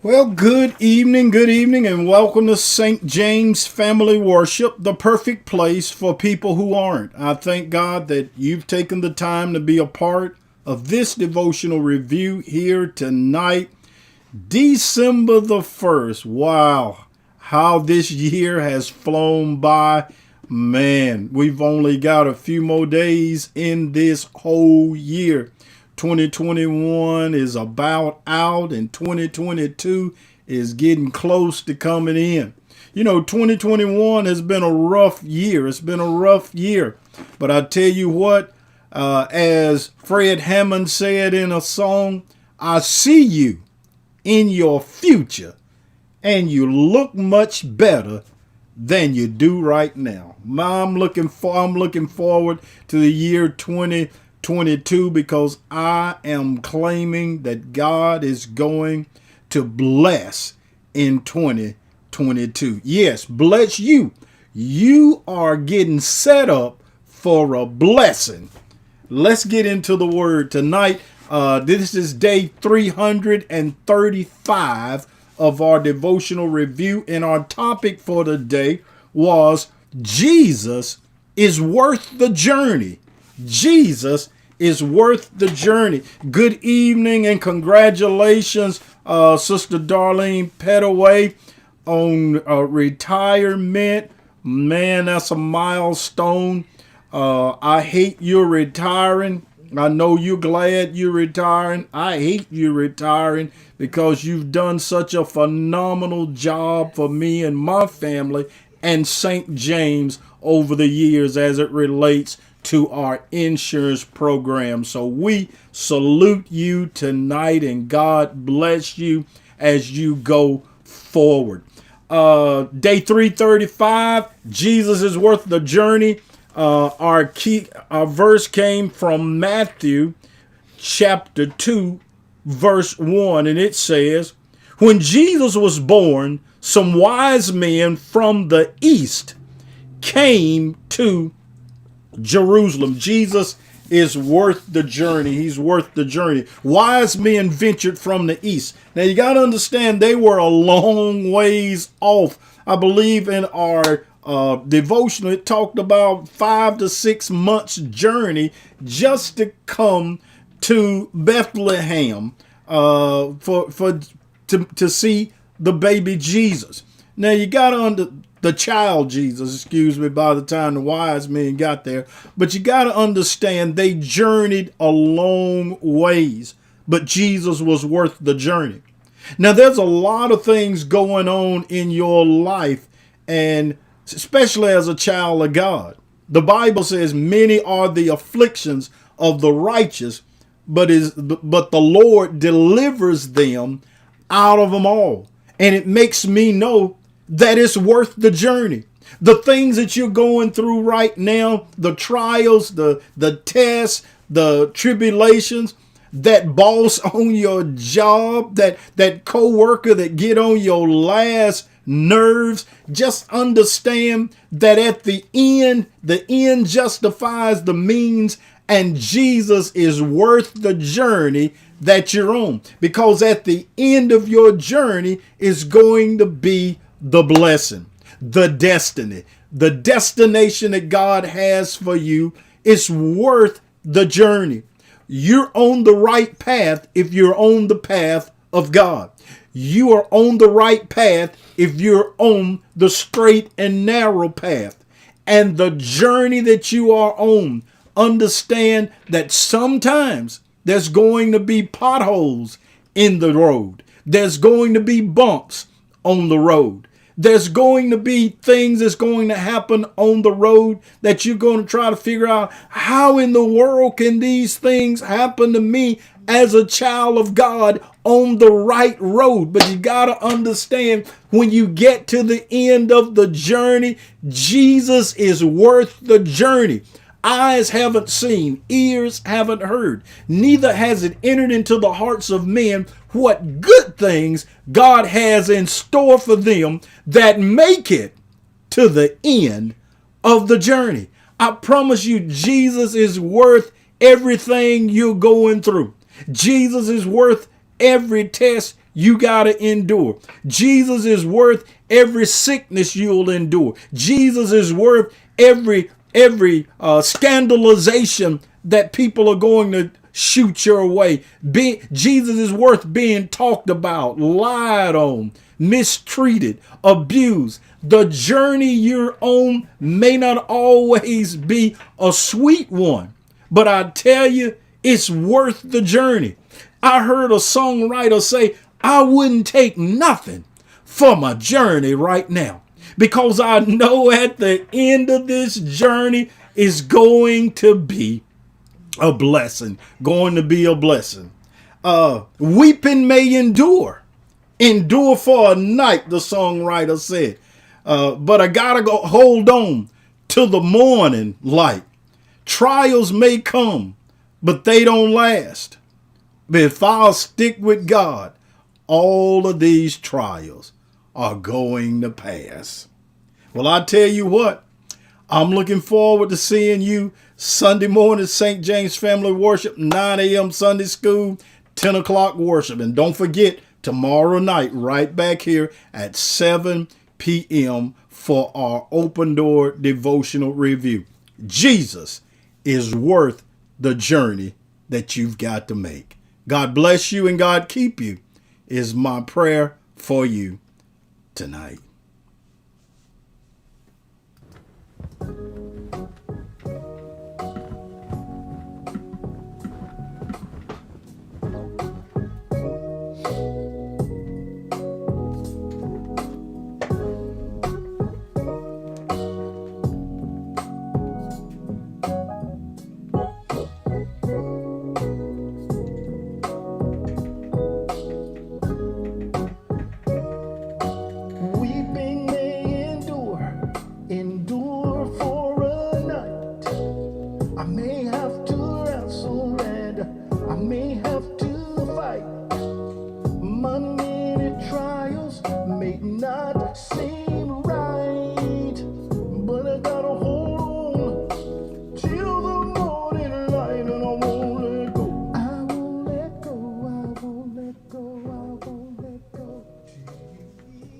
Well, good evening, and welcome to St. James Family Worship, the perfect place for people who aren't. I thank God that you've taken the time to be a part of this devotional review here tonight, December the 1st. Wow, how this year has flown by. Man, we've only got a few more days in this whole year. 2021 is about out and 2022 is getting close to coming in. 2021 has been a rough year. It's been a rough year. But I tell you what, as Fred Hammond said in a song, I see you in your future and you look much better than you do right now. I'm looking forward to the year 2022 because I am claiming that God is going to bless in 2022. Yes, bless you. You are getting set up for a blessing. Let's get into the word tonight. This is day 335 of our devotional review, and our topic for today was Jesus is worth the journey. Jesus is worth the journey. Good evening and congratulations, Sister Darlene Petaway, on retirement. Man, that's a milestone. I hate you're retiring. I know you're glad you're retiring. I hate you retiring because you've done such a phenomenal job for me and my family and St. James over the years as it relates to our insurance program. So we salute you tonight and God bless you as you go forward. Day 335, Jesus is worth the journey. Our verse came from Matthew chapter 2, verse 1, and it says, when Jesus was born, some wise men from the east came to Jerusalem. Jesus is worth the journey. He's worth the journey. Wise men ventured from the east. Now you got to understand they were a long ways off. I believe in our devotional, it talked about 5 to 6 months journey just to come to Bethlehem to see the baby Jesus. Now you got to the child Jesus, excuse me, by the time the wise men got there. But you got to understand they journeyed a long ways, but Jesus was worth the journey. Now there's a lot of things going on in your life, and especially as a child of God. The Bible says many are the afflictions of the righteous, but the Lord delivers them out of them all. And it makes me know that it's worth the journey. The things that you're going through right now, the trials, the tests, the tribulations, that boss on your job, that coworker that get on your last nerves, just understand that at the end justifies the means, and Jesus is worth the journey that you're on, because at the end of your journey is going to be the blessing, the destiny, the destination that God has for you. Is worth the journey. You're on the right path if you're on the path of God. You are on the right path if you're on the straight and narrow path. And the journey that you are on, understand that sometimes there's going to be potholes in the road. There's going to be bumps on the road. There's going to be things that's going to happen on the road that you're going to try to figure out, how in the world can these things happen to me as a child of God on the right road? But you got to understand, when you get to the end of the journey, Jesus is worth the journey. Eyes haven't seen, ears haven't heard, neither has it entered into the hearts of men what good things God has in store for them that make it to the end of the journey. I promise you, Jesus is worth everything you're going through. Jesus is worth every test you got to endure. Jesus is worth every sickness you'll endure. Jesus is worth every scandalization that people are going to shoot your way. Jesus is worth being talked about, lied on, mistreated, abused. The journey you're on may not always be a sweet one, but I tell you, it's worth the journey. I heard a songwriter say, I wouldn't take nothing for my journey right now, because I know at the end of this journey is going to be a blessing, going to be a blessing. Weeping may endure for a night, the songwriter said. But I gotta go hold on to the morning light. Trials may come, but they don't last. But if I'll stick with God, all of these trials are going to pass. Well, I tell you what, I'm looking forward to seeing you Sunday morning, St. James Family Worship, 9 a.m. Sunday School, 10 o'clock worship. And don't forget, tomorrow night, right back here at 7 p.m. for our Open Door Devotional Review. Jesus is worth the journey that you've got to make. God bless you and God keep you is my prayer for you tonight.